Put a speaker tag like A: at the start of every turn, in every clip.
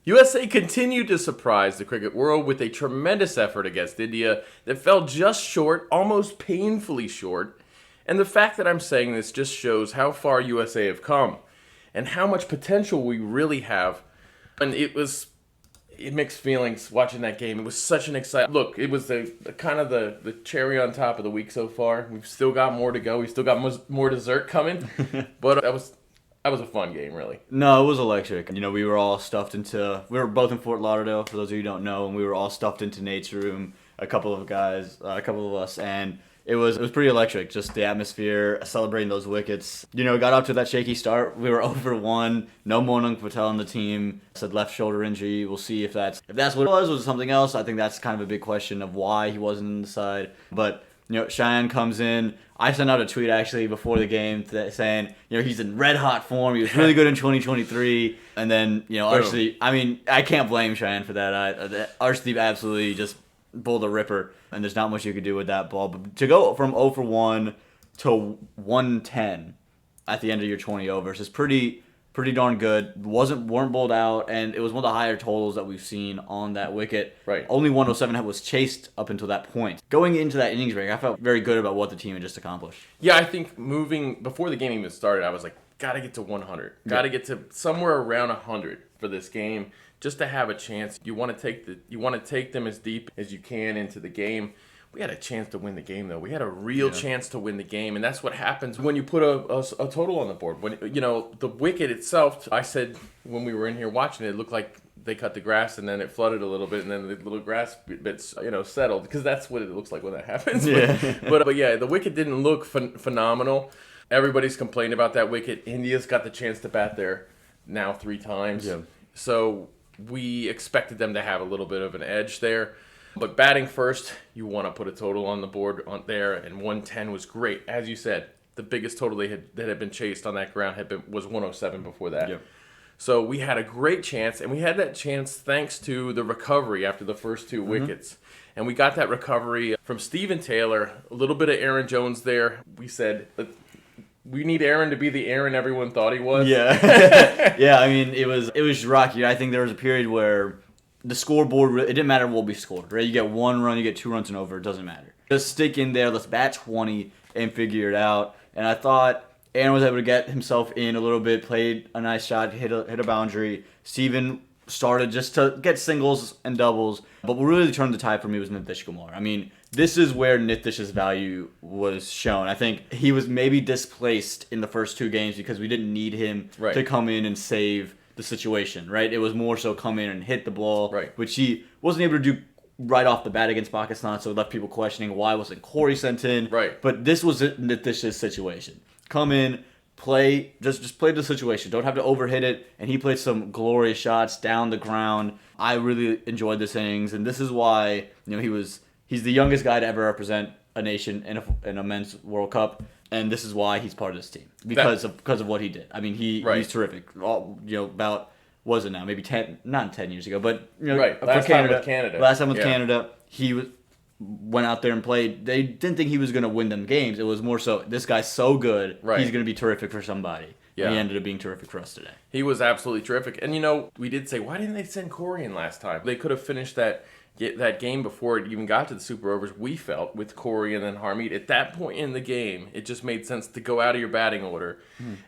A: USA continued to surprise the cricket world with a tremendous effort against India that fell just short, almost painfully short. And the fact that I'm saying this just shows how far USA have come and how much potential we really have. And it mixed feelings watching that game. It was such an exciting look. It was the kind of the cherry on top of the week so far. We've still got more to go. We've still got more dessert coming. But that was a fun game, really.
B: No, it was electric. We were all stuffed into. We were both in Fort Lauderdale, for those of you who don't know, and we were all stuffed into Nate's room. A couple of us, and it was pretty electric. Just the atmosphere, celebrating those wickets. Got up to that shaky start. We were over 1. No Monang Patel on the team. Said left shoulder injury. We'll see if that's what it was. Was it something else? I think that's kind of a big question of why he wasn't in the side. But Cheyenne comes in. I sent out a tweet actually before the game saying, he's in red hot form. He was really good in 2023. And then, Arshdeep, I can't blame Cheyenne for that. Arshdeep absolutely just pulled a ripper, and there's not much you could do with that ball. But to go from 0 for 1 to 110 at the end of your 20 overs is pretty darn good. Weren't bowled out, and it was one of the higher totals that we've seen on that wicket.
A: Right.
B: Only 107 was chased up until that point. Going into that innings break, I felt very good about what the team had just accomplished.
A: Yeah, I think moving before the game even started, I was like, gotta get to 100. Gotta get to somewhere around 100 for this game, just to have a chance. You want to take them as deep as you can into the game. We had a chance to win the game, though. We had a real chance to win the game, and that's what happens when you put a total on the board. When the wicket itself, I said when we were in here watching it looked like they cut the grass and then it flooded a little bit, and then the little grass bits settled, because that's what it looks like when that happens.
B: Yeah.
A: But yeah, the wicket didn't look phenomenal. Everybody's complaining about that wicket. India's got the chance to bat there now 3 times, so we expected them to have a little bit of an edge there. But batting first, you want to put a total on the board there, and 110 was great. As you said, the biggest total that had been chased on that ground was 107 before that.
B: Yep.
A: So we had a great chance, and we had that chance thanks to the recovery after the first 2 wickets. And we got that recovery from Steven Taylor, a little bit of Aaron Jones there. We said, we need Aaron to be the Aaron everyone thought he was.
B: Yeah. Yeah, it was rocky. I think there was a period where the scoreboard, it didn't matter what we scored, right? You get 1 run, you get 2 runs and over, it doesn't matter. Just stick in there, let's bat 20 and figure it out. And I thought Aaron was able to get himself in a little bit, played a nice shot, hit a boundary. Steven started just to get singles and doubles. But what really turned the tide for me was Nitish Kumar. This is where Nitish's value was shown. I think he was maybe displaced in the first 2 games because we didn't need him to come in and save the situation, right? It was more so come in and hit the ball, which he wasn't able to do right off the bat against Pakistan, so it left people questioning why wasn't Corey sent in.
A: Right.
B: But this was Nitish's situation. Come in, play, just play the situation. Don't have to overhit it, and he played some glorious shots down the ground. I really enjoyed this innings, and this is why he's the youngest guy to ever represent a nation in a men's World Cup. And this is why he's part of this team because of what he did. He's terrific. About was it now? Maybe 10, not 10 years ago, but
A: Last time with Canada.
B: Last time with Canada, he went out there and played. They didn't think he was going to win them games. It was more so this guy's so good, he's going to be terrific for somebody. Yeah. And he ended up being terrific for us today.
A: He was absolutely terrific. And we did say, why didn't they send Corey in last time? They could have finished that game before it even got to the super overs, we felt, with Corey and then Harmeet. At that point in the game, it just made sense to go out of your batting order.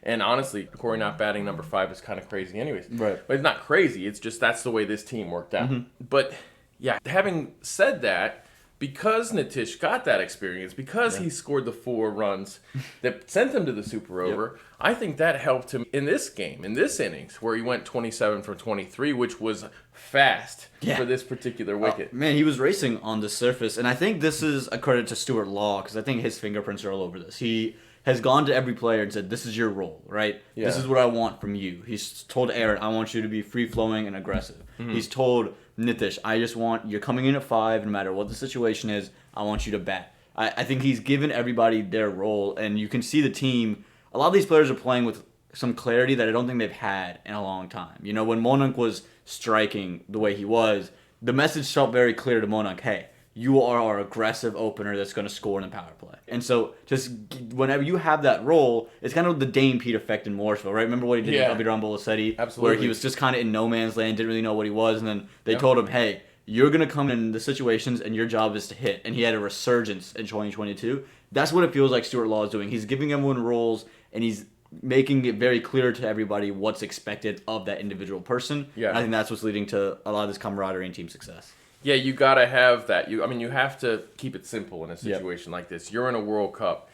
A: And honestly, Corey not batting number 5 is kind of crazy anyways.
B: Right.
A: But it's not crazy. It's just that's the way this team worked out. But, yeah, having said that, because Nitish got that experience, because he scored the 4 runs that sent him to the super over, I think that helped him in this game, in this innings, where he went 27 from 23, which was fast for this particular wicket.
B: Man, he was racing on the surface, and I think this is a credit to Stuart Law, because I think his fingerprints are all over this. He has gone to every player and said, this is your role, right? Yeah. This is what I want from you. He's told Aaron, I want you to be free-flowing and aggressive. He's told Nitish, I just want, you're coming in at 5, no matter what the situation is, I want you to bat. I think he's given everybody their role, and you can see the team, a lot of these players are playing with some clarity that I don't think they've had in a long time. When Monang was striking the way he was, the message felt very clear to Monang, hey, you are our aggressive opener that's going to score in the power play. And so just whenever you have that role, it's kind of the Dane Pete effect in Morrisville, right? Remember what he did with Abirán Bolasetti?
A: Absolutely.
B: Where he was just kind of in no man's land, didn't really know what he was, and then they told him, hey, you're going to come in the situations and your job is to hit. And he had a resurgence in 2022. That's what it feels like Stuart Law is doing. He's giving everyone roles, and he's making it very clear to everybody what's expected of that individual person.
A: Yeah.
B: And I think that's what's leading to a lot of this camaraderie and team success.
A: Yeah, you got to have that. You have to keep it simple in a situation like this. You're in a World Cup.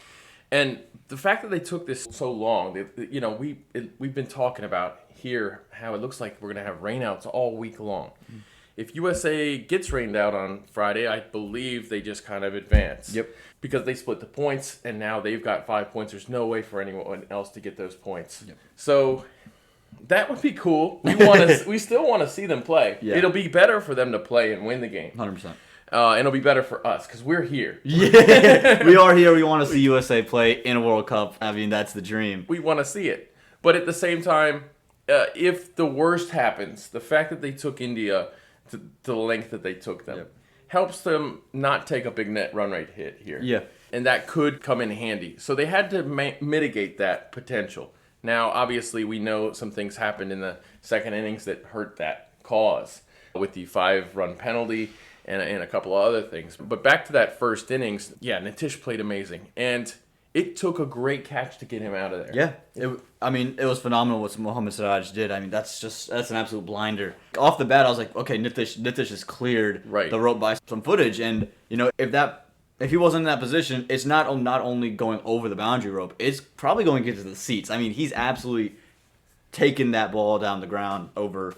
A: And the fact that they took this so long, we've been talking about here how it looks like we're going to have rainouts all week long. Mm-hmm. If USA gets rained out on Friday, I believe they just kind of advance.
B: Yep.
A: Because they split the points, and now they've got 5 points. There's no way for anyone else to get those points. Yep. So that would be cool. We still want to see them play. Yeah. It'll be better for them to play and win the game.
B: 100%.
A: And it'll be better for us because we're here.
B: Yeah, we are here. We want to see USA play in a World Cup. I mean, that's the dream.
A: We want to see it. But at the same time, if the worst happens, the fact that they took India to the length that they took them helps them not take a big net run rate hit here.
B: Yeah.
A: And that could come in handy. So they had to mitigate that potential. Now, obviously, we know some things happened in the second innings that hurt that cause with the 5-run penalty and a couple of other things. But back to that first innings, Nitish played amazing. And it took a great catch to get him out of there.
B: Yeah. It was phenomenal what Mohammad Siraj did. I mean, that's an absolute blinder. Off the bat, I was like, okay, Nitish has cleared the rope by some footage. And, if he wasn't in that position, it's not only going over the boundary rope, it's probably going into the seats. I mean, he's absolutely taken that ball down the ground over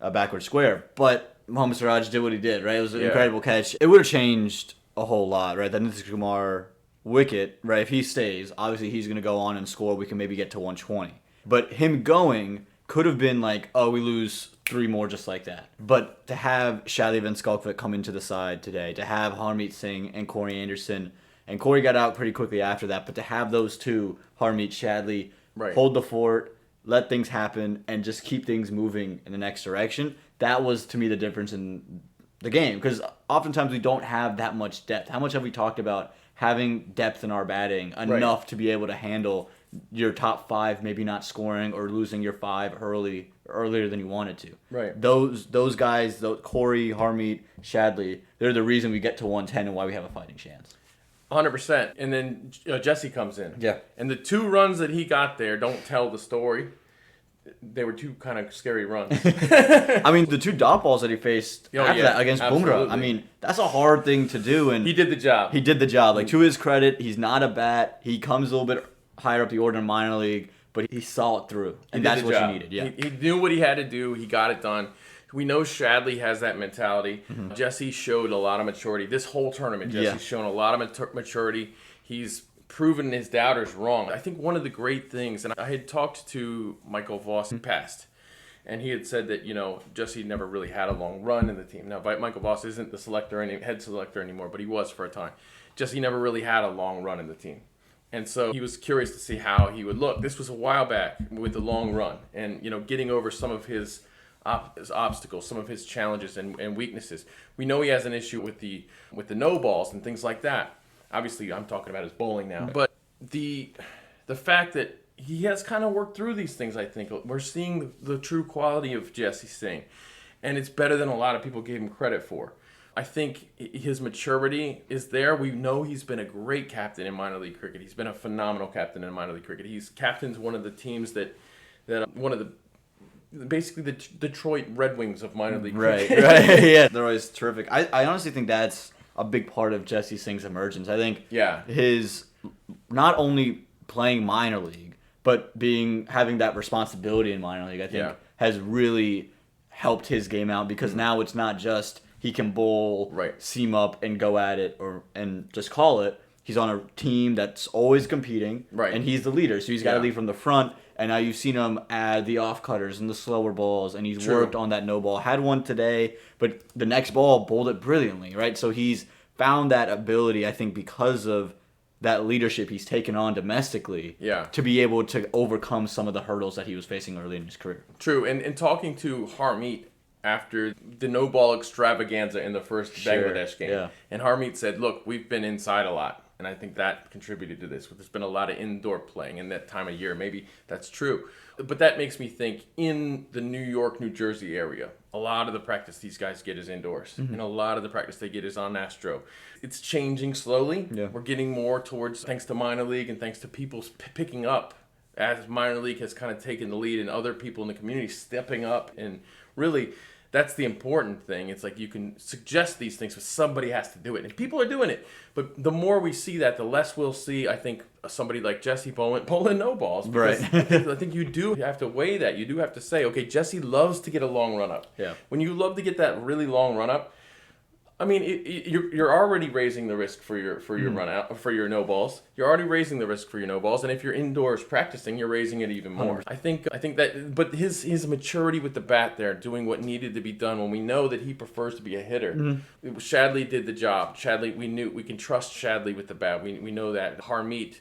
B: a backward square. But Mohammad Siraj did what he did, right? It was an incredible catch. It would have changed a whole lot, right? That Nitish Kumar wicket, right? If he stays, obviously he's going to go on and score. We can maybe get to 120. But him going could have been like, oh, we lose 3 more just like that. But to have Shadley Van Skalkvik come into the side today, to have Harmeet Singh and Corey Anderson, and Corey got out pretty quickly after that, but to have those two, Harmeet, Shadley, hold the fort, let things happen, and just keep things moving in the next direction, that was, to me, the difference in the game. Because oftentimes we don't have that much depth. How much have we talked about having depth in our batting enough to be able to handle your top 5 maybe not scoring or losing your 5 earlier than you wanted to.
A: Right.
B: Those guys, Corey, Harmeet, Shadley, they're the reason we get to 110 and why we have a fighting chance.
A: 100%. And then Jesse comes in.
B: Yeah.
A: And the 2 runs that he got there don't tell the story. They were 2 kind of scary runs.
B: I mean, the 2 dot balls that he faced after that against Bumrah, I mean, that's a hard thing to do. And
A: he did the job.
B: Like, to his credit, he's not a bat. He comes a little bit higher up the order in minor league, but he saw it through. And that's what you needed. Yeah.
A: He knew what he had to do. He got it done. We know Shadley has that mentality. Mm-hmm. Jesse showed a lot of maturity. This whole tournament, Jesse's shown a lot of maturity. He's proven his doubters wrong. I think one of the great things, and I had talked to Michael Voss in the past, and he had said that, Jesse never really had a long run in the team. Now, Michael Voss isn't the head selector anymore, but he was for a time. Jesse never really had a long run in the team. And so he was curious to see how he would look. This was a while back with the long run and, getting over some of his obstacles, some of his challenges and weaknesses. We know he has an issue with the no balls and things like that. Obviously, I'm talking about his bowling now. But the fact that he has kind of worked through these things, I think, we're seeing the true quality of Jesse Singh. And it's better than a lot of people gave him credit for. I think his maturity is there. We know he's been a great captain in minor league cricket. He's been a phenomenal captain in minor league cricket. He's captains one of the teams that one of the basically the Detroit Red Wings of minor league cricket.
B: Right. Yeah, they're always terrific. I honestly think that's a big part of Jesse Singh's emergence. I think his not only playing minor league, but having that responsibility in minor league, I think has really helped his game out because now it's not just he can bowl, seam up, and go at it, and just call it. He's on a team that's always competing, and he's the leader, so he's got to lead from the front. And now you've seen him add the off cutters and the slower balls, and he's worked on that no ball. Had one today, but the next ball bowled it brilliantly, right? So he's found that ability, I think, because of that leadership he's taken on domestically to be able to overcome some of the hurdles that he was facing early in his career.
A: True, and talking to Harmeet after the no ball extravaganza in the first Bangladesh game.
B: Yeah.
A: And Harmeet said, look, we've been inside a lot. And I think that contributed to this. There's been a lot of indoor playing in that time of year. Maybe that's true. But that makes me think in the New York, New Jersey area, a lot of the practice these guys get is indoors. And a lot of the practice they get is on Astro. It's changing slowly.
B: Yeah.
A: We're getting more towards, thanks to minor league and thanks to people picking up, as minor league has kind of taken the lead and other people in the community stepping up. And really, that's the important thing. It's like you can suggest these things, but somebody has to do it. And people are doing it. But the more we see that, the less we'll see, I think, somebody like Jesse pulling no balls.
B: Right.
A: I think you do have to weigh that. You do have to say, okay, Jesse loves to get a long run up.
B: Yeah.
A: When you love to get that really long run up, I mean, you're already raising the risk for your run out, for your no balls. You're already raising the risk for your no balls, and if you're indoors practicing, you're raising it even more.
B: 100%.
A: I think that, but his maturity with the bat there, doing what needed to be done when we know that he prefers to be a hitter. Shadley did the job. Shadley, we can trust Shadley with the bat. We know that. Harmeet.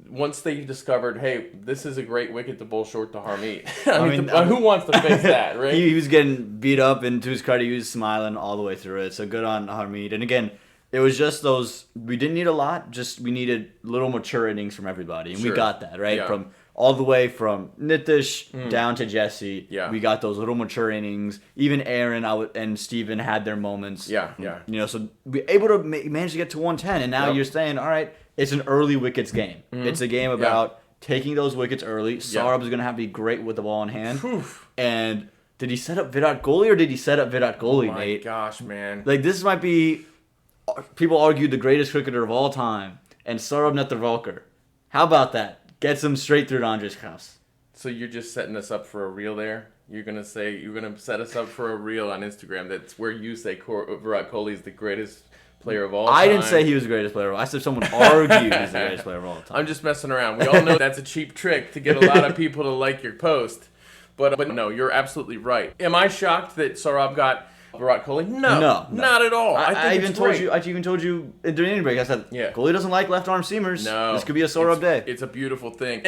A: Once they discovered, hey, this is a great wicket to bowl short to Harmeet. I mean, who wants to face that, right?
B: He was getting beat up, and to his credit, he was smiling all the way through it. So good on Harmeet. And again, it was just those, we didn't need a lot, just we needed little mature innings from everybody. And we got that, right?
A: Yeah.
B: From all the way from Nitish down to Jesse.
A: Yeah.
B: We got those little mature innings. Even Aaron and Steven had their moments.
A: Yeah.
B: You know, so we were able to manage to get to 110. And now you're saying, all right, it's an early wickets game. It's a game about taking those wickets early. Saurabh is going to have to be great with the ball in hand. And did he set up Virat Kohli or did he set up Virat Kohli,
A: Oh my
B: Nate?
A: gosh, man.
B: Like, this might be, people argue, the greatest cricketer of all time. And Saurabh Netravalkar. How about that? Gets him straight through to Andres Krause.
A: So you're just setting us up for a reel there? You're gonna set us up for a reel on Instagram. That's where you say Virat Kohli is the greatest player of all time.
B: I didn't say he was the greatest player of all time. I said someone argued he's the greatest player of all time.
A: I'm just messing around. We all know that's a cheap trick to get a lot of people to like your post. But no, you're absolutely right. Am I shocked that Saurabh got Virat Kohli? No, not at all.
B: I even told you during the inning break. I said, Kohli doesn't like left arm seamers.
A: No,
B: this could be a Saurabh day.
A: It's a beautiful thing,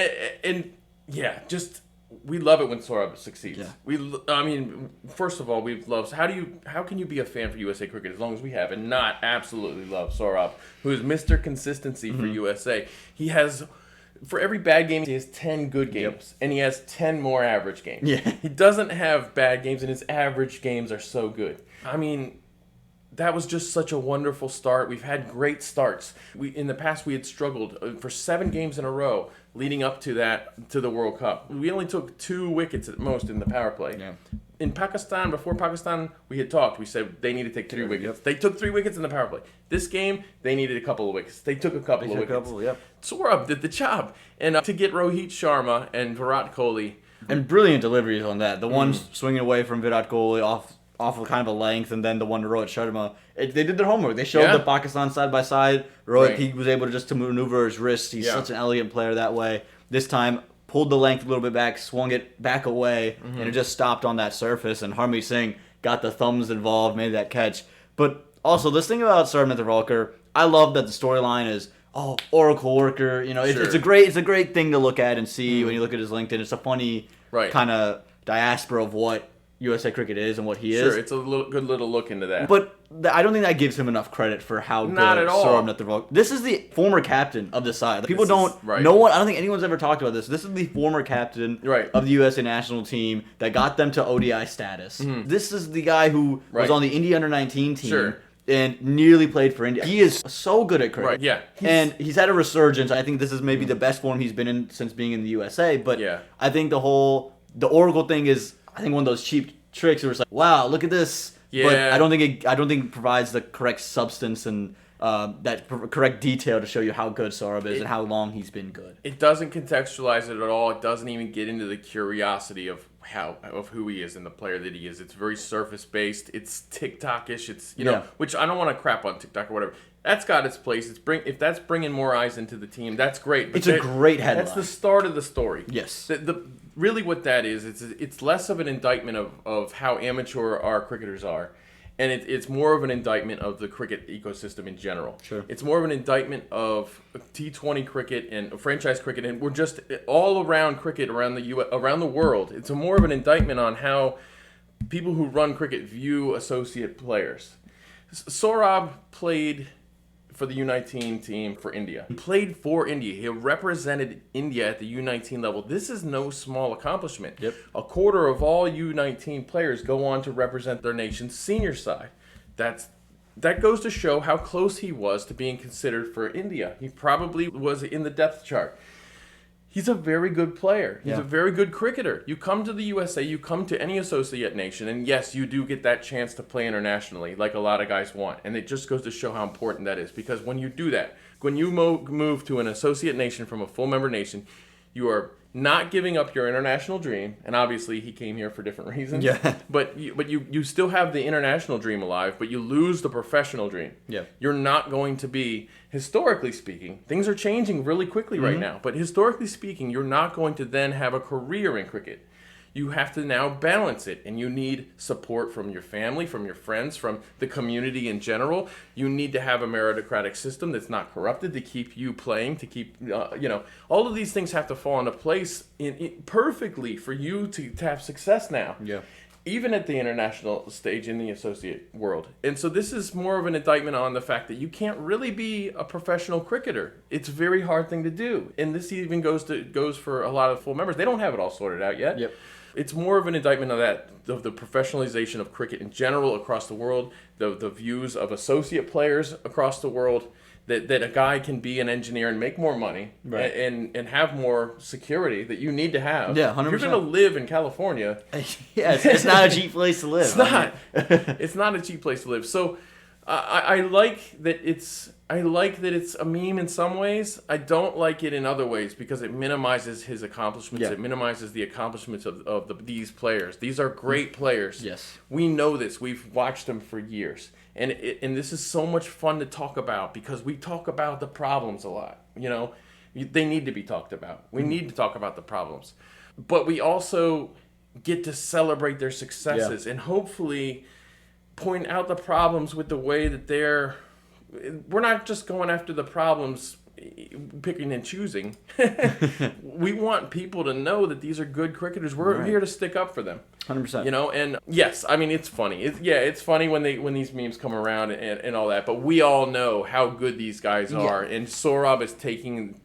A: and yeah, just we love it when Saurabh succeeds.
B: Yeah.
A: I mean, first of all, we love. How can you be a fan for USA Cricket as long as we have and not absolutely love Saurabh, who is Mr. Consistency for USA? He has. For every bad game, he has 10 good games, and he has 10 more average games.
B: Yeah.
A: He doesn't have bad games, and his average games are so good. I mean, that was just such a wonderful start. We've had great starts. In the past, we had struggled for 7 games in a row leading up to the World Cup. We only took 2 wickets at most in the power play.
B: Yeah.
A: In Pakistan, before Pakistan, we had talked. We said they needed to take 3 wickets. They took 3 wickets in the power play. This game, they needed a couple of wickets. They took a couple of wickets. Saurabh did the job. And to get Rohit Sharma and Virat Kohli.
B: And brilliant deliveries on that. The one swinging away from Virat Kohli off of kind of a length, and then the one to Rohit Sharma. They did their homework. They showed the Pakistan side by side. Rohit, he was able to maneuver his wrist. He's such an elegant player that way. This time, pulled the length a little bit back, swung it back away, and it just stopped on that surface. And Harmeet Singh got the thumbs involved, made that catch. But also, this thing about Saurabh Netravalkar, I love that the storyline is, Oracle worker. You know, it's a great thing to look at and see when you look at his LinkedIn. It's a funny kind of diaspora of what USA Cricket is and what he is.
A: Sure, it's a good little look into that.
B: But I don't think that gives him enough credit for how good Saurabh Netravalkar. This is the former captain of the side. People no one. I don't think anyone's ever talked about this. This is the former captain of the USA national team that got them to ODI status. This is the guy who was on the India under-19 team. And nearly played for India. He is so good at cricket. And he's had a resurgence. I think this is maybe the best form he's been in since being in the USA. But I think the Oracle thing is, I think, one of those cheap tricks where it's like, wow, look at this. But I don't think it provides the correct substance and that correct detail to show you how good Saurabh is and how long he's been good.
A: It doesn't contextualize it at all. It doesn't even get into the curiosity of who he is and the player that he is. It's very surface based. It's TikTok-ish. It's which I don't want to crap on TikTok or whatever. That's got its place. If that's bringing more eyes into the team, that's great. But
B: it's a great headline.
A: That's the start of the story.
B: Yes.
A: Really what that is, it's less of an indictment of how amateur our cricketers are, and it's more of an indictment of the cricket ecosystem in general.
B: Sure.
A: It's more of an indictment of T20 cricket and franchise cricket, and we're just all around cricket around the world. It's more of an indictment on how people who run cricket view associate players. Saurabh played for the U19 team for India. He played for India. He represented India at the U19 level. This is no small accomplishment.
B: Yep.
A: A quarter of all U19 players go on to represent their nation's senior side. That goes to show how close he was to being considered for India. He probably was in the depth chart. He's a very good player. He's a very good cricketer. You come to the USA, you come to any associate nation, and yes, you do get that chance to play internationally like a lot of guys want. And it just goes to show how important that is. Because when you do that, when you move to an associate nation from a full member nation, you are not giving up your international dream. And obviously he came here for different reasons.
B: Yeah.
A: But you still have the international dream alive, but you lose the professional dream.
B: Yeah.
A: You're not going to be, historically speaking, things are changing really quickly right now, but historically speaking, you're not going to then have a career in cricket. You have to now balance it, and you need support from your family, from your friends, from the community in general. You need to have a meritocratic system that's not corrupted to keep you playing, to keep, all of these things have to fall into place perfectly for you to have success now.
B: Yeah.
A: Even at the international stage in the associate world. And so this is more of an indictment on the fact that you can't really be a professional cricketer. It's a very hard thing to do. And this even goes for a lot of full members. They don't have it all sorted out yet.
B: Yep.
A: It's more of an indictment of the professionalization of cricket in general across the world, the views of associate players across the world, that a guy can be an engineer and make more money,
B: right,
A: and have more security that you need to have.
B: Yeah, 100%.
A: If you're going to live in California,
B: it's not a cheap place to live.
A: It's not. It's not a cheap place to live. So I like that it's a meme in some ways. I don't like it in other ways because it minimizes his accomplishments.
B: Yeah.
A: It minimizes the accomplishments of these players. These are great players.
B: Yes.
A: We know this. We've watched them for years. And this is so much fun to talk about because we talk about the problems a lot. They need to be talked about. We need to talk about the problems. But we also get to celebrate their successes and hopefully point out the problems with the way that we're not just going after the problems, picking and choosing. We want people to know that these are good cricketers. We're here to stick up for them.
B: 100%.
A: And yes, I mean, it's funny. It's funny when these memes come around and all that, but we all know how good these guys are. And Saurabh is taking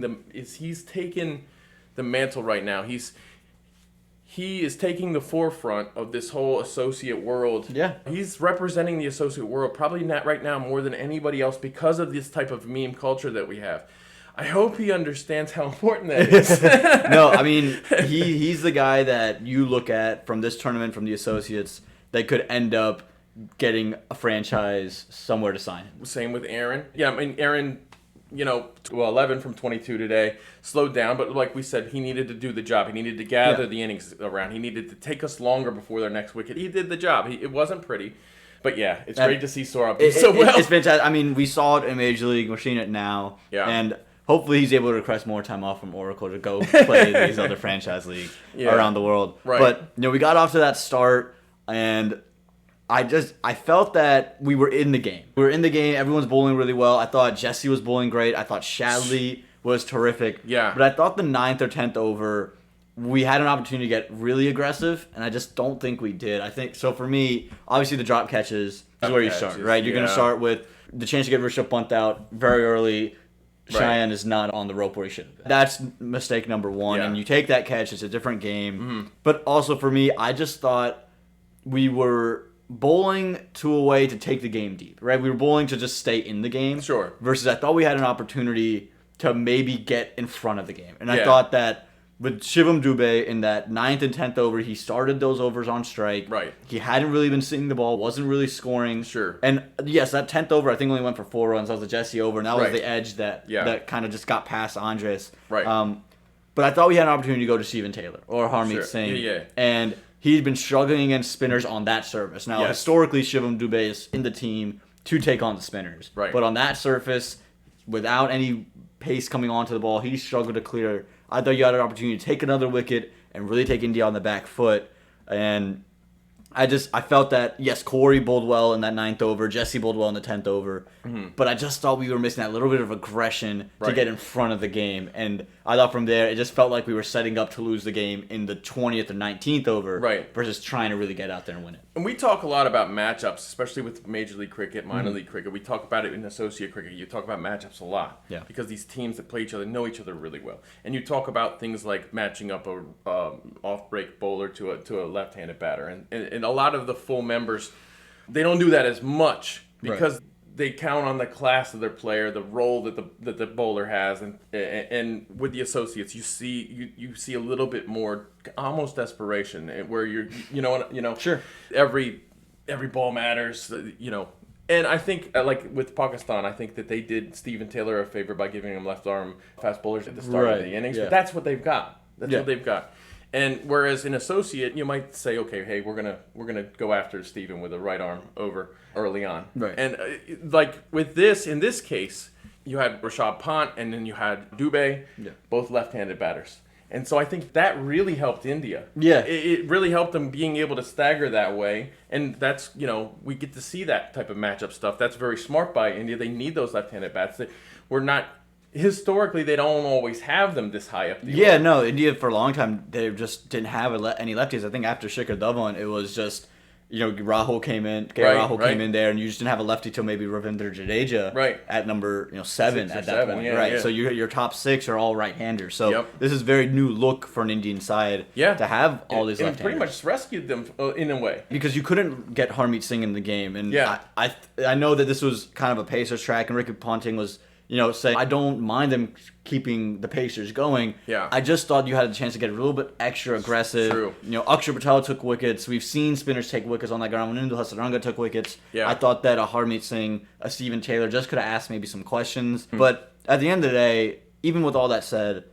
A: the mantle right now. He is taking the forefront of this whole associate world. Yeah. He's representing the associate world probably not right now more than anybody else because of this type of meme culture that we have. I hope he understands how important that is.
B: No, I mean, he's the guy that you look at from this tournament, from the associates, that could end up getting a franchise somewhere to sign him.
A: Same with Aaron. Yeah, I mean, Aaron, 11 from 22 today, slowed down, but like we said, he needed to do the job. He needed to gather the innings around. He needed to take us longer before their next wicket. He did the job. It wasn't pretty, but yeah, it's great to see Saurabh do so well.
B: It's fantastic. I mean, we saw it in Major League. We're seeing it now. Yeah. And hopefully he's able to request more time off from Oracle to go play these other franchise leagues around the world. Right. But, we got off to that start, and I felt that we were in the game. We were in the game. Everyone's bowling really well. I thought Jesse was bowling great. I thought Shadley was terrific. Yeah. But I thought the 9th or 10th over, we had an opportunity to get really aggressive, and I just don't think we did. I think, so for me, obviously the drop catches is where you start, right? You're going to start with the chance to get Rishabh Pant out very early. Cheyenne is not on the rope where he should have been. That's mistake number one. And you take that catch, it's a different game. Mm-hmm. But also for me, I just thought we were bowling to a way to take the game deep, right? We were bowling to just stay in the game. Sure. Versus I thought we had an opportunity to maybe get in front of the game. And I thought that with Shivam Dubey in that 9th and 10th over, he started those overs on strike. Right. He hadn't really been seeing the ball, wasn't really scoring. Sure. And yes, that 10th over I think only went for 4 runs. That was the Jesse over, and that was the edge that kind of just got past Andres. Right. But I thought we had an opportunity to go to Steven Taylor or Harmeet Singh. Yeah. And he'd been struggling against spinners on that surface. Now, historically, Shivam Dubey is in the team to take on the spinners. Right. But on that surface, without any pace coming onto the ball, he struggled to clear. I thought you had an opportunity to take another wicket and really take India on the back foot. And I felt that, yes, Corey bowled well in that 9th over, Jesse bowled well in the 10th over, but I just thought we were missing that little bit of aggression to get in front of the game. And I thought from there, it just felt like we were setting up to lose the game in the 20th or 19th over versus trying to really get out there and win it.
A: And we talk a lot about matchups, especially with Major League Cricket, minor league cricket. We talk about it in associate cricket. You talk about matchups a lot because these teams that play each other know each other really well. And you talk about things like matching up a off-break bowler to a left-handed batter. And a lot of the full members, they don't do that as much because they count on the class of their player, the role that the bowler has, and with the associates, you see a little bit more almost desperation where
B: Sure,
A: every ball matters, And I think, like with Pakistan, I think that they did Stephen Taylor a favor by giving him left arm fast bowlers at the start of the innings. But that's what they've got. That's what they've got. And whereas in associate, you might say, okay, hey, we're gonna go after Stephen with a right arm over early on.
B: Right.
A: And like with this, in this case, you had Rishabh Pant and then you had Dubé, both left-handed batters. And so I think that really helped India.
B: Yeah.
A: It really helped them being able to stagger that way. And that's, we get to see that type of matchup stuff. That's very smart by India. They need those left-handed bats. We're not... Historically, they don't always have them this high up the order.
B: No, India for a long time, they just didn't have any lefties. I think after Shikhar Dhawan, it was just, Rahul came in, came in there, and you just didn't have a lefty till maybe Ravindra Jadeja at number 7 at that point.
A: Yeah.
B: So your top 6 are all right-handers. So this is very new look for an Indian side to have all these left-handers.
A: And pretty much rescued them in a way.
B: Because you couldn't get Harmeet Singh in the game. And I know that this was kind of a Pacers track, and Ricky Ponting was... saying, I don't mind them keeping the Pacers going.
A: Yeah.
B: I just thought you had a chance to get a little bit extra aggressive.
A: True.
B: Akshar Patel took wickets. We've seen spinners take wickets on that ground. Nindal Hasaranga took wickets.
A: Yeah.
B: I thought that a Harmeet Singh, a Stephen Taylor just could have asked maybe some questions. But at the end of the day, even with all that said,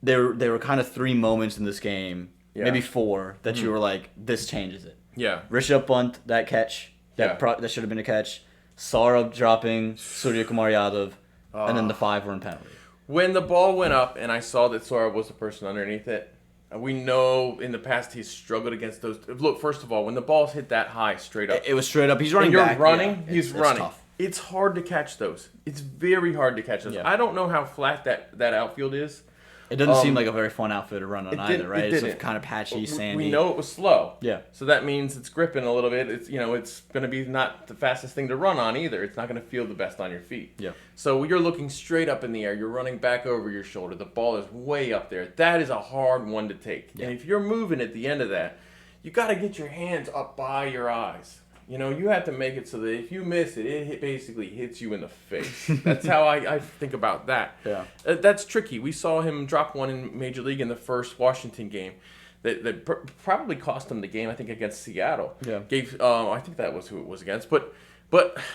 B: there were kind of 3 moments in this game, maybe 4, that you were like, this changes it.
A: Yeah.
B: Rishabh Pant, that catch, that should have been a catch. Saurabh dropping Surya Kumar Yadav. And then the 5 were in penalty.
A: When the ball went up and I saw that Saurabh was the person underneath it, we know in the past he's struggled against those. Look, first of all, when the ball's hit that high, straight up.
B: It was straight up. He's running
A: and
B: back.
A: You're running, he's running.
B: It's tough.
A: It's hard to catch those. It's very hard to catch those.
B: Yeah.
A: I don't know how flat that outfield is.
B: It doesn't seem like a very fun outfit to run on either, right? It's kind of patchy, sandy.
A: We know it was slow.
B: Yeah.
A: So that means it's gripping a little bit. It's it's going to be not the fastest thing to run on either. It's not going to feel the best on your feet.
B: Yeah.
A: So you're looking straight up in the air. You're running back over your shoulder. The ball is way up there. That is a hard one to take. Yeah. And if you're moving at the end of that, you got to get your hands up by your eyes. You have to make it so that if you miss it, it basically hits you in the face. That's how I think about that.
B: Yeah.
A: That's tricky. We saw him drop one in Major League in the first Washington game that probably cost him the game, I think, against Seattle.
B: Yeah.
A: I think that was who it was against. But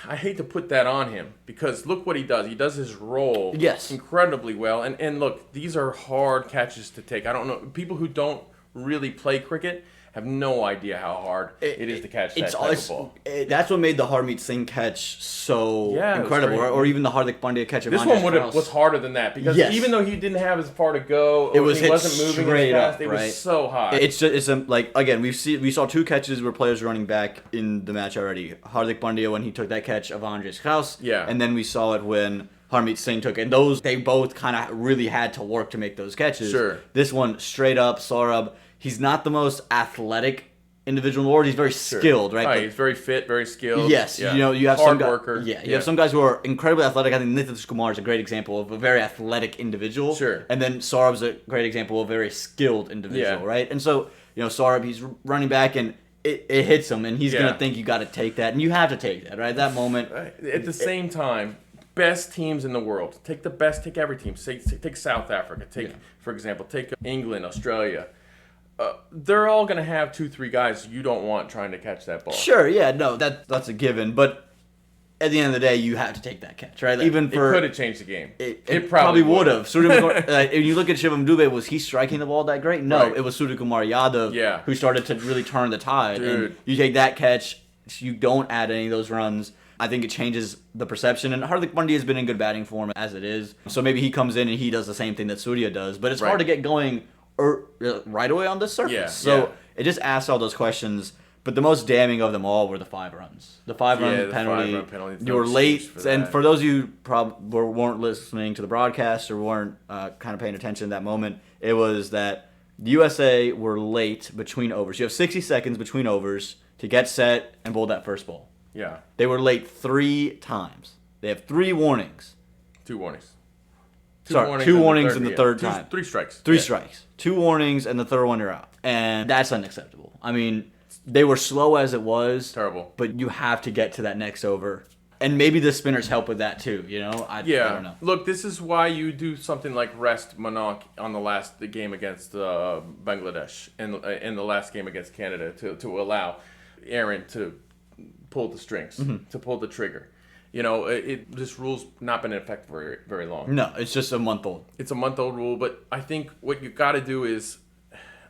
A: I hate to put that on him because look what he does. He does his role incredibly well. And look, these are hard catches to take. I don't know. People who don't really play cricket have no idea how hard it is to catch that type of ball.
B: That's what made the Harmeet Singh catch so incredible, or even the Hardik Pandya catch.
A: This one was harder than that because even though he didn't have as far to go,
B: he
A: wasn't moving as fast.
B: Up,
A: it was so high.
B: Again, we saw 2 catches where players running back in the match already. Hardik Pandya when he took that catch of Andres Kraus, and then we saw it when Harmeet Singh took it. And they both kind of really had to work to make those catches.
A: Sure.
B: This one straight up, Saurabh. He's not the most athletic individual in the world. He's very skilled, right?
A: But he's very fit, very skilled.
B: Yes,
A: yeah.
B: You have
A: hard worker.
B: You have some guys who are incredibly athletic. I think Nitish Kumar is a great example of a very athletic individual.
A: Sure.
B: And then Saurabh's a great example of a very skilled individual, right? And so, Saurabh, he's running back and it hits him, and he's gonna think you got to take that, and you have to take that, right? That moment.
A: At the same time, best teams in the world. Take the best. Take every team. Take South Africa. For example, take England, Australia. They're all going to have 2-3 guys you don't want trying to catch that ball.
B: Sure, that's a given. But at the end of the day, you have to take that catch, right?
A: It could have changed the game.
B: It probably would have. If you look at Shivam Dubé, was he striking the ball that great? No, it was Surya Kumar Yadav who started to really turn the tide.
A: Dude.
B: And you take that catch, you don't add any of those runs. I think it changes the perception. And Hardik Pandya has been in good batting form as it is. So maybe he comes in and he does the same thing that Surya does. But it's hard to get going right away on the surface. It just asks all those questions. But the most damning of them all were the 5 runs. The 5-run penalty.
A: 5-run penalty.
B: You were late, and for those of you who weren't listening to the broadcast or weren't kind of paying attention in that moment, it was that the USA were late between overs. You have 60 seconds between overs to get set and bowl that first ball.
A: Yeah.
B: They were late 3 times. They have 3 warnings.
A: 2 warnings.
B: 2 warnings in the third time.
A: 3 strikes.
B: 3 strikes. 2 warnings, and the third one you're out. And that's unacceptable. I mean, they were slow as it was.
A: Terrible.
B: But you have to get to that next over. And maybe the spinners help with that too, you know? I don't know.
A: Look, this is why you do something like rest Manak on the game against Bangladesh and the last game against Canada to allow Aaron to pull the strings, to pull the trigger. You know, this rule's not been in effect very, very long.
B: No, it's just a month old.
A: It's a month-old rule, but I think what you got to do is,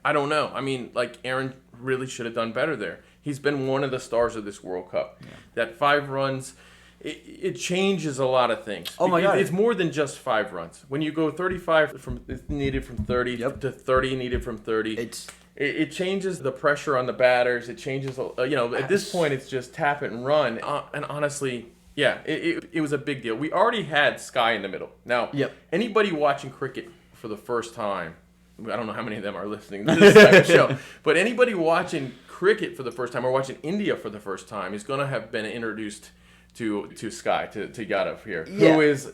A: I don't know. I mean, like, Aaron really should have done better there. He's been one of the stars of this World Cup. Yeah. That 5 runs, it changes a lot of things.
B: Oh, my God.
A: It's more than just 5 runs. When you go 35 needed from 30 to 30 needed from 30, it changes the pressure on the batters. It changes, at this point, it's just tap it and run. And honestly, yeah, it was a big deal. We already had Sky in the middle. Now, anybody watching cricket for the first time, I don't know how many of them are listening to this type of show, but anybody watching cricket for the first time or watching India for the first time is going to have been introduced to Sky, to Yadav here, who is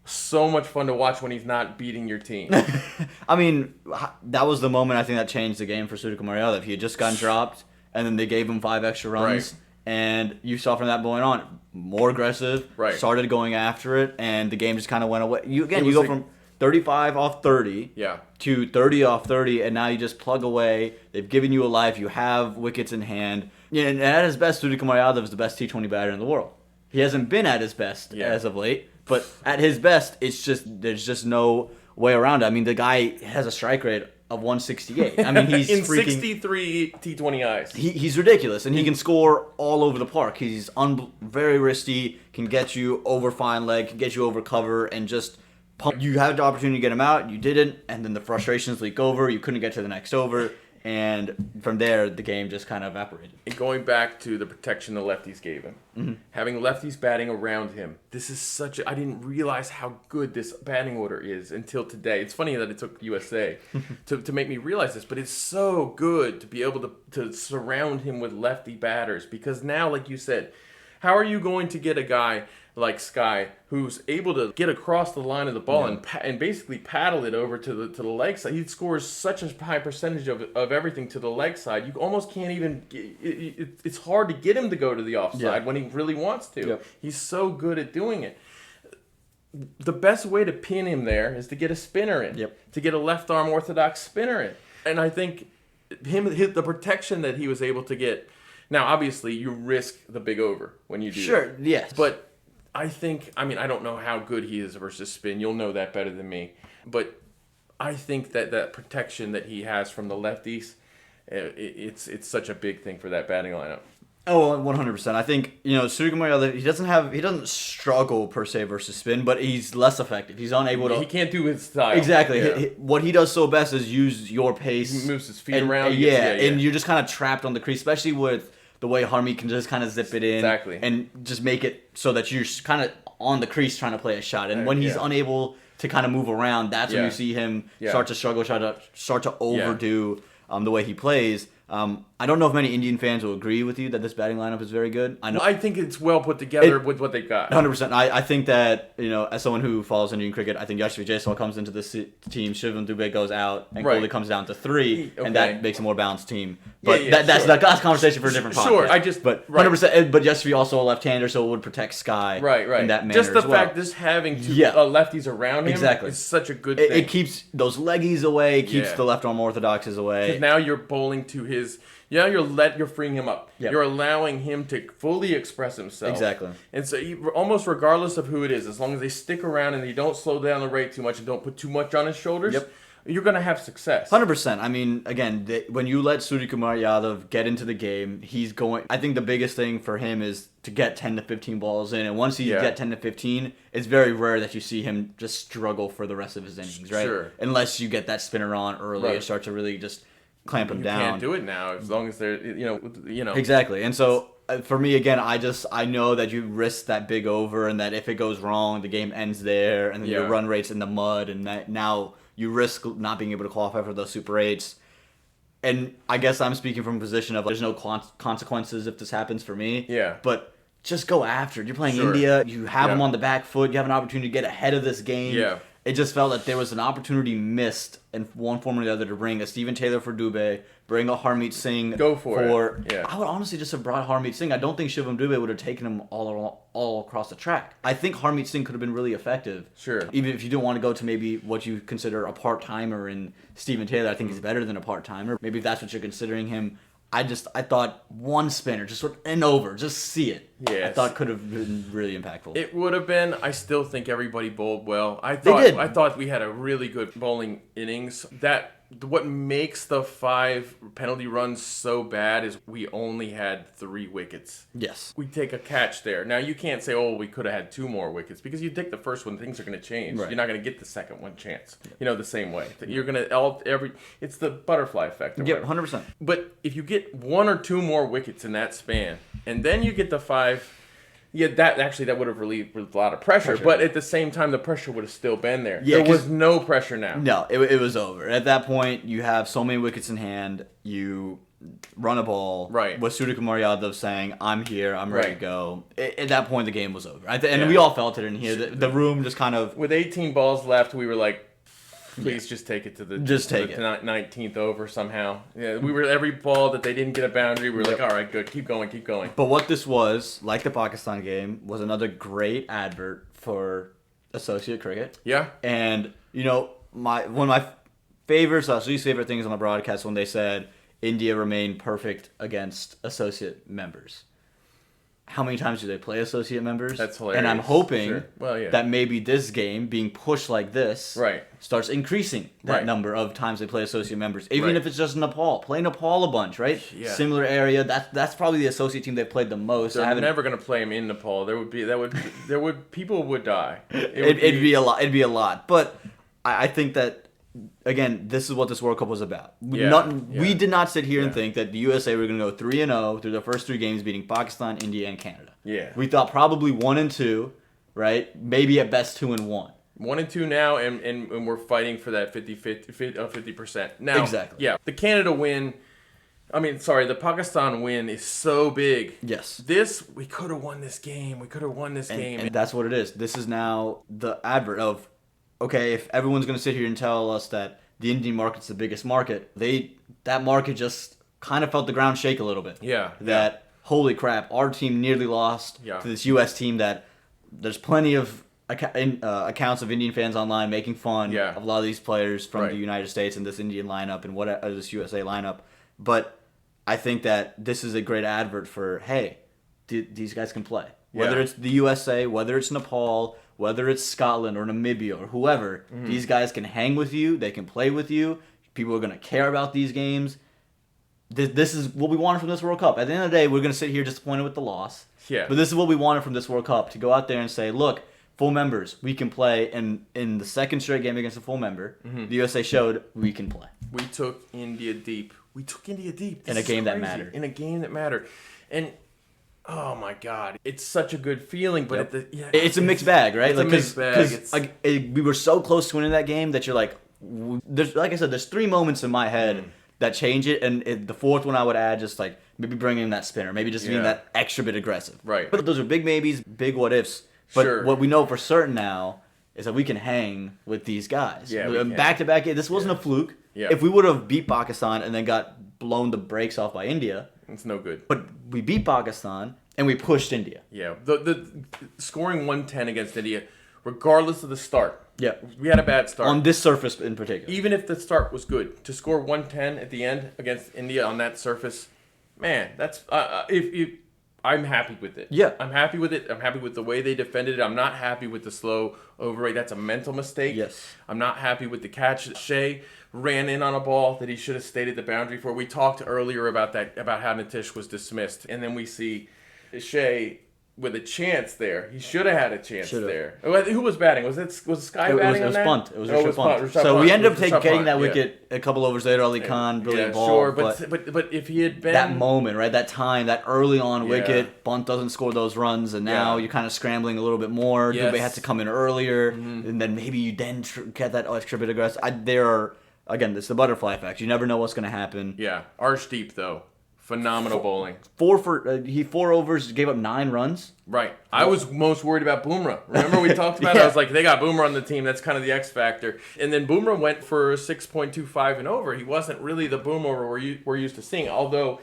A: so much fun to watch when he's not beating your team.
B: I mean, that was the moment I think that changed the game for Suryakumar Yadav. He had just gotten dropped, and then they gave him 5 extra runs.
A: Right.
B: And you saw from that point on, more aggressive, started going after it, and the game just kind of went away. You go from 35 off 30 to 30 off 30, and now you just plug away. They've given you a life. You have wickets in hand. And at his best, Suryakumar Yadav is the best T20 batter in the world. He hasn't been at his best as of late, but at his best, there's just no way around it. I mean, the guy has a strike rate of 168. I mean, he's
A: in
B: freaking
A: 63 T20Is.
B: He's ridiculous, and he can score all over the park. He's very risky, can get you over fine leg, can get you over cover, and just pump. You had the opportunity to get him out, you didn't, and then the frustrations leak over. You couldn't get to the next over, and from there, the game just kind of evaporated.
A: And going back to the protection the lefties gave him, having lefties batting around him, this is I didn't realize how good this batting order is until today. It's funny that it took USA to make me realize this, but it's so good to be able to surround him with lefty batters, because now, like you said, how are you going to get a guy like Sky who's able to get across the line of the ball and basically paddle it over to the leg side? He scores such a high percentage of everything to the leg side. You almost can't even it's hard to get him to go to the offside when he really wants to. He's so good at doing it. The best way to pin him there is to get a spinner in, to get a left arm orthodox spinner in. And I think the protection that he was able to get. Now, obviously, you risk the big over when you do that.
B: Sure, yes.
A: But I don't know how good he is versus spin. You'll know that better than me. But I think that protection that he has from the lefties, it's such a big thing for that batting lineup.
B: Oh, 100%. I think, Suryakumar Yadav, he doesn't struggle per se versus spin, but he's less effective. He's unable to.
A: He can't do his style.
B: Exactly. Yeah. What he does so best is use your pace.
A: He moves his feet around.
B: And you're just kind of trapped on the crease, especially with the way Harmy can just kind of zip it in.
A: Exactly.
B: And just make it so that you're kind of on the crease trying to play a shot. And when he's unable to kind of move around, that's when you see him start to struggle, start to overdo the way he plays. I don't know if many Indian fans will agree with you that this batting lineup is very good.
A: I think it's well put together with what they've got.
B: 100%. I think that, as someone who follows Indian cricket, I think Yashvi Jaiswal comes into this team, Shivam Dubey goes out, and Kohli comes down to 3, and that makes a more balanced team. But that's a conversation for a different podcast.
A: Sure,
B: but 100%. But Yashvi also a left-hander, so it would protect Sky in that manner
A: just the
B: as well.
A: fact just having 2 lefties around him is such a good thing.
B: It keeps those leggies away, keeps the left arm orthodoxes away.
A: Because now you're bowling to his. You're freeing him up. Yep. You're allowing him to fully express himself.
B: Exactly.
A: And so almost regardless of who it is, as long as they stick around and they don't slow down the rate too much and don't put too much on his shoulders, you're going to have success.
B: 100%. I mean, again, when you let Suryakumar Yadav get into the game, I think the biggest thing for him is to get 10 to 15 balls in. And once you get 10 to 15, it's very rare that you see him just struggle for the rest of his innings, right?
A: Sure.
B: Unless you get that spinner on early and start to really just clamp them down.
A: You can't do it now as long as they're,
B: Exactly. And so for me, again, I know that you risk that big over, and that if it goes wrong, the game ends there, and then your run rate's in the mud, and that now you risk not being able to qualify for those Super 8s. And I guess I'm speaking from a position of there's no consequences if this happens for me.
A: Yeah.
B: But just go after it. You're playing India. You have them on the back foot. You have an opportunity to get ahead of this game.
A: Yeah.
B: It just felt that there was an opportunity missed in one form or the other to bring a Stephen Taylor for Dubé, bring a Harmeet Singh.
A: Go for it. Yeah.
B: I would honestly just have brought Harmeet Singh. I don't think Shivam Dubé would have taken him all across the track. I think Harmeet Singh could have been really effective.
A: Sure.
B: Even if you don't want to go to maybe what you consider a part-timer in Stephen Taylor, I think he's better than a part-timer. Maybe if that's what you're considering him. I thought one spinner, just sort of and over, just see it.
A: Yes.
B: I thought could have been really impactful.
A: It would have been. I still think everybody bowled well.
B: They did.
A: I thought we had a really good bowling innings. What makes the 5 penalty runs so bad is we only had 3 wickets.
B: Yes.
A: We take a catch there. Now you can't say, oh, we could have had 2 more wickets, because you take the first one, things are going to change.
B: Right.
A: You're not going to get the second one chance. The same way. You're going to it's the butterfly effect.
B: Yeah, 100%.
A: But if you get 1 or 2 more wickets in that span, and then you get the 5. Yeah, that would have relieved a lot of pressure. But at the same time, the pressure would have still been there.
B: Yeah,
A: there was no pressure now.
B: No, it was over. At that point, you have so many wickets in hand. You run a ball.
A: Right.
B: With Suryakumar Yadav saying, I'm here, I'm ready to go. At that point, the game was over. And we all felt it in here. The room just kind of...
A: With 18 balls left, we were like, please just take it to the 19th over somehow. Yeah, we were every ball that they didn't get a boundary. We were like, all right, good, keep going.
B: But what this was, like the Pakistan game, was another great advert for associate cricket.
A: Yeah.
B: And one of my favorites, least favorite things on the broadcast when they said India remained perfect against associate members. How many times do they play associate members?
A: That's hilarious.
B: And I'm hoping
A: Well,
B: that maybe this game, being pushed like this, starts increasing that number of times they play associate members. Even if it's just Nepal. Play Nepal a bunch, right?
A: Yeah.
B: Similar area. That's probably the associate team they've played the most.
A: They're never going to play them in Nepal. People would die.
B: It'd be a lot. It'd be a lot. But I think that, again, this is what this World Cup was about. We did not sit here and think that the USA were going to go 3-0 through the first 3 games, beating Pakistan, India, and Canada.
A: Yeah.
B: We thought probably 1-2, right? Maybe at best 2-1.
A: 1-2 now, and we're fighting for that 50%. Now,
B: exactly.
A: Yeah, the Canada win. The Pakistan win is so big.
B: Yes.
A: We could have won this game.
B: And that's what it is. This is now the advert of, okay, if everyone's going to sit here and tell us that the Indian market's the biggest market, that market just kind of felt the ground shake a little bit.
A: Yeah.
B: Holy crap, our team nearly lost to this U.S. team that there's plenty of accounts of Indian fans online making fun of a lot of these players from the United States and this Indian lineup and this USA lineup. But I think that this is a great advert for, hey, these guys can play. Whether it's the USA, whether it's Nepal, whether it's Scotland or Namibia or whoever, these guys can hang with you. They can play with you. People are going to care about these games. This is what we wanted from this World Cup. At the end of the day, we're going to sit here disappointed with the loss.
A: Yeah.
B: But this is what we wanted from this World Cup, to go out there and say, look, full members, we can play. And in the second straight game against a full member, the USA showed we can play.
A: We took India deep.
B: In a game that mattered.
A: And... oh my God! It's such a good feeling, but
B: it's a mixed bag, right?
A: It's a mixed bag.
B: Because we were so close to winning that game that you're like, like I said, there's 3 moments in my head that change it, and the 4th one I would add just like maybe bringing in that spinner, maybe just being that extra bit aggressive.
A: Right.
B: But those are big maybes, big what ifs. But what we know for certain now is that we can hang with these guys.
A: Yeah,
B: back to back. This wasn't a fluke.
A: Yeah.
B: If we would have beat Pakistan and then got blown the brakes off by India,
A: it's no good.
B: But we beat Pakistan and we pushed India.
A: Yeah, the scoring 110 against India, regardless of the start.
B: Yeah,
A: we had a bad start
B: on this surface in particular.
A: Even if the start was good, to score 110 at the end against India on that surface, man, that's I'm happy with it.
B: Yeah,
A: I'm happy with it. I'm happy with the way they defended it. I'm not happy with the slow overrate. That's a mental mistake.
B: Yes.
A: I'm not happy with the catch. Shea ran in on a ball that he should have stayed at the boundary for. We talked earlier about how Nitish was dismissed, and then we see Shea with a chance there. He should have had a chance there. Who was batting? Was Sky batting on that?
B: Bunt. It was Rashad Bunt. So we ended up getting that wicket a couple overs later. Ali Khan, brilliant ball.
A: Sure, but if he had been
B: that moment, right, that time, that early on wicket, Bunt doesn't score those runs, and now you're kind of scrambling a little bit more. Dubé has to come in earlier, and then maybe you then get that extra bit of grass. Again, it's the butterfly effect. You never know what's going to happen.
A: Yeah, Arshdeep though. Phenomenal bowling.
B: 4 overs, gave up 9 runs.
A: Right. I was most worried about Bumrah. Remember we talked about it? I was like, they got Bumrah on the team. That's kind of the X factor. And then Bumrah went for 6.25 and over. He wasn't really the Bumrah we're used to seeing. Although,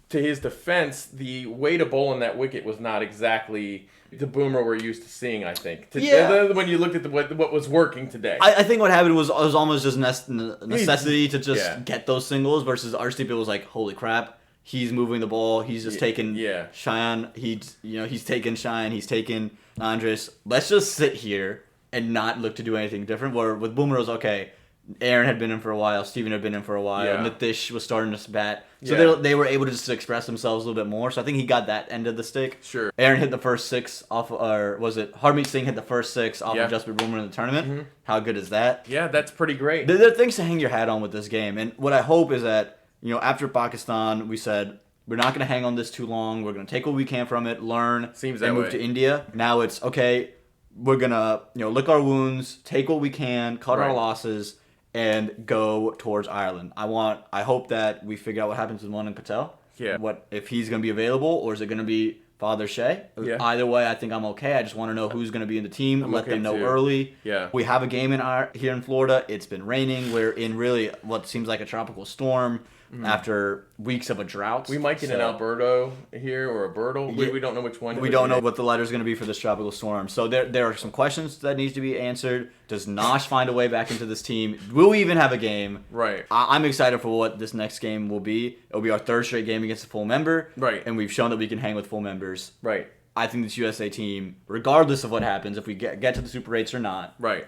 A: to his defense, the way to bowl in that wicket was not exactly the Bumrah we're used to seeing, I think. When you looked at what was working today.
B: I think what happened was almost just necessity to just get those singles versus Arshdeep. It was like, holy crap, he's moving the ball. He's just taking Cheyenne. He's taking Cheyenne. He's taking Andres. Let's just sit here and not look to do anything different. Where with Bumrah, it was okay. Aaron had been in for a while. Steven had been in for a while. Nitish was starting to bat. So they were able to just express themselves a little bit more. So I think he got that end of the stick.
A: Sure.
B: Aaron hit the first 6 off, or was it Harmeet Singh hit the first 6 off of Jasprit Bumrah in the tournament? Mm-hmm. How good is that?
A: Yeah, that's pretty great.
B: There are things to hang your hat on with this game. And what I hope is that, after Pakistan, we said, we're not going to hang on this too long. We're going to take what we can from it, learn, and move to India. Now it's, okay, we're going to lick our wounds, take what we can, cut our losses, and go towards Ireland. I hope that we figure out what happens with Mohan Patel.
A: Yeah.
B: What if he's going to be available, or is it going to be Father Shea?
A: Yeah.
B: Either way, I think I'm okay. I just want to know who's going to be in the team. Let them know
A: too.
B: early.
A: Yeah.
B: We have a game here in Florida. It's been raining. We're in really what seems like a tropical storm after weeks of a drought.
A: We might get an Alberto here or a Bertle. We don't know which one.
B: We don't know what the letter's going to be for this tropical storm. So there are some questions that needs to be answered. Does Nosh find a way back into this team? Will we even have a game?
A: Right.
B: I'm excited for what this next game will be. It'll be our 3rd straight game against a full member.
A: Right.
B: And we've shown that we can hang with full members.
A: Right.
B: I think this USA team, regardless of what happens, if we get to the Super 8s or not,
A: right,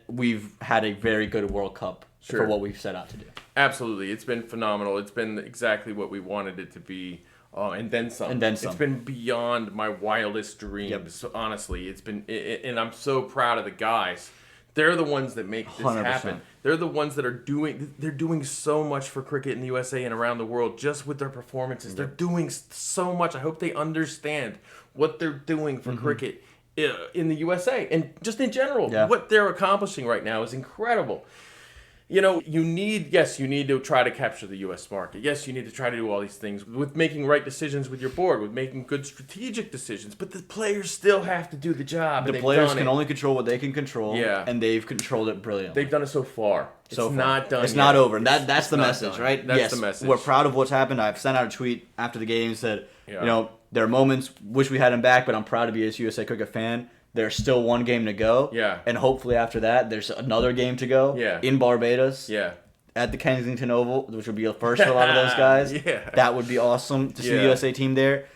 B: we've had a very good World Cup for what we've set out to do.
A: Absolutely. It's been phenomenal. It's been exactly what we wanted it to be. And then some. It's been beyond my wildest dreams, honestly. It's been, and I'm so proud of the guys. They're the ones that make this
B: 100%.
A: happen. They're the ones that are doing so much for cricket in the USA and around the world just with their performances. They're doing so much. I hope they understand what they're doing for cricket in the USA and just in general. What they're accomplishing right now is incredible. You need to try to capture the U.S. market. Yes, you need to try to do all these things with making right decisions with your board, with making good strategic decisions. But the players still have to do the job.
B: The players can only control what they can control, and they've controlled it brilliantly.
A: They've done it so far. It's not done.
B: It's not over. That's the message, right?
A: That's the message.
B: We're proud of what's happened. I've sent out a tweet after the game said, there are moments wish we had him back, but I'm proud to be a USA Cricket fan. There's still one game to go.
A: Yeah.
B: And hopefully after that, there's another game to go.
A: Yeah.
B: In Barbados.
A: Yeah.
B: At the Kensington Oval, which would be a first for a lot of those guys. That would be awesome to see the USA team there.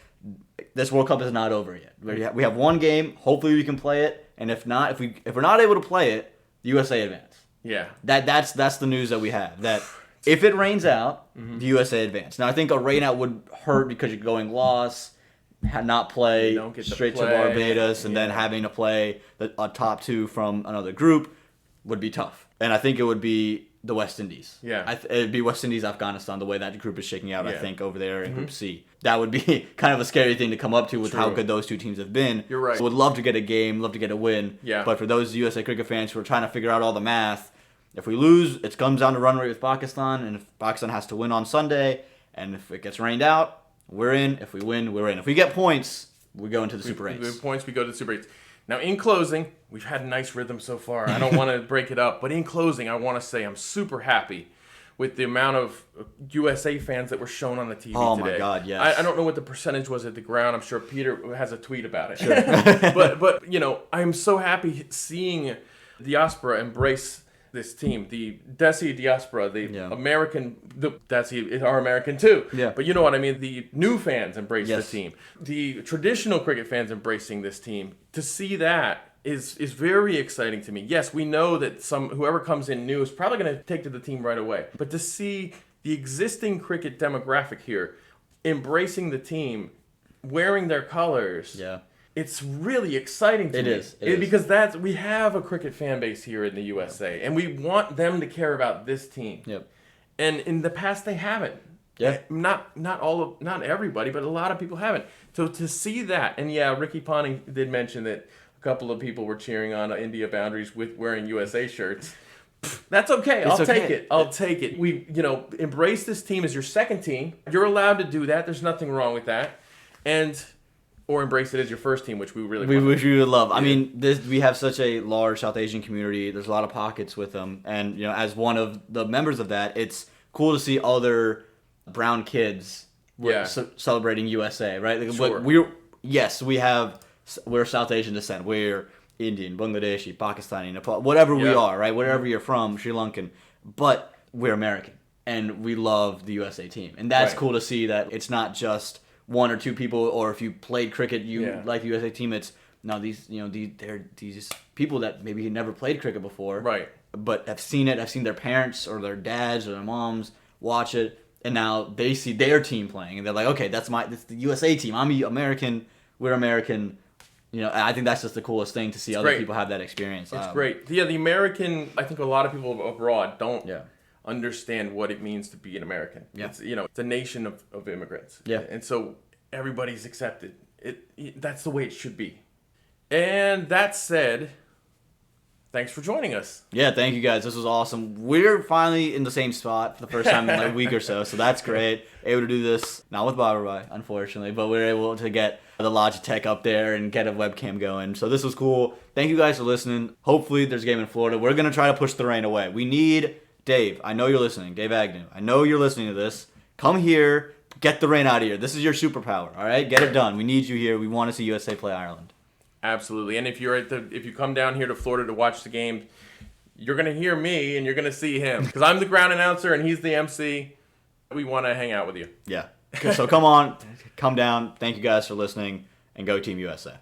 B: This World Cup is not over yet. We have one game. Hopefully we can play it. And if not, if we're not able to play it, the USA advance.
A: Yeah.
B: That's the news that we have. That if it rains out, the USA advance. Now I think a rain out would hurt because you're going loss. Not play straight to Barbados and then having to play a top 2 from another group would be tough. And I think it would be the West Indies.
A: Yeah.
B: It'd be West Indies, Afghanistan, the way that group is shaking out, I think, over there in Group C. That would be kind of a scary thing to come up to with how good those two teams have been.
A: You're right.
B: So would love to get a game, love to get a win.
A: Yeah.
B: But for those USA Cricket fans who are trying to figure out all the math, if we lose, it comes down to run rate with Pakistan, and if Pakistan has to win on Sunday, and if it gets rained out, we're in. If we win, we're in. If we get points, we go into the Super 8s.
A: With points, we go to the Super 8s. Now, in closing, we've had a nice rhythm so far. I don't want to break it up, but in closing, I want to say I'm super happy with the amount of USA fans that were shown on the TV today.
B: Oh, my God, yes.
A: I don't know what the percentage was at the ground. I'm sure Peter has a tweet about it. Sure. but I'm so happy seeing diaspora embrace this team, the Desi diaspora, American, Desi is our American too.
B: Yeah.
A: But you know what I mean? The new fans embrace the team. The traditional cricket fans embracing this team. To see that is very exciting to me. Yes, we know that whoever comes in new is probably going to take to the team right away. But to see the existing cricket demographic here embracing the team wearing their colors.
B: Yeah.
A: It's really exciting to me.
B: It is.
A: Because we have a cricket fan base here in the USA, and we want them to care about this team.
B: Yep.
A: And in the past, they haven't.
B: Yeah.
A: Not everybody, but a lot of people haven't. So to see that, and yeah, Ricky Ponting did mention that a couple of people were cheering on India boundaries with wearing USA shirts. That's okay. I'll take it. I'll take it. We, embrace this team as your second team. You're allowed to do that. There's nothing wrong with that. Or embrace it as your first team, which we really want.
B: Which we would love. Yeah. I mean, we have such a large South Asian community. There's a lot of pockets with them. And, as one of the members of that, it's cool to see other brown kids celebrating USA, right? Like,
A: sure.
B: We're South Asian descent. We're Indian, Bangladeshi, Pakistani, Nepal, whatever we are, right? Wherever you're from, Sri Lankan. But we're American. And we love the USA team. And that's cool to see that it's not just one or two people, or if you played cricket, you like the USA team. It's they're these people that maybe never played cricket before,
A: right?
B: But have seen it. Have seen their parents or their dads or their moms watch it, and now they see their team playing, and they're like, okay, that's the USA team. I'm American. We're American. I think that's just the coolest thing to see other people have that experience.
A: It's great. Yeah, the American. I think a lot of people abroad don't. Yeah. Understand what it means to be an American. Yeah. It's a nation of immigrants.
B: Yeah.
A: And so everybody's accepted. That's the way it should be. And that said, thanks for joining us.
B: Yeah, thank you guys. This was awesome. We're finally in the same spot for the first time in like a week or so that's great. Able to do this, not with Bye, unfortunately, but we were able to get the Logitech up there and get a webcam going. So this was cool. Thank you guys for listening. Hopefully there's a game in Florida. We're going to try to push the rain away. We need Dave, I know you're listening. Dave Agnew, I know you're listening to this. Come here, get the rain out of here. This is your superpower, all right? Get it done. We need you here. We want to see USA play Ireland.
A: Absolutely. And if you come down here to Florida to watch the game, you're going to hear me and you're going to see him. Because I'm the ground announcer and he's the MC. We want to hang out with you.
B: Yeah. So come on, come down. Thank you guys for listening, and go Team USA.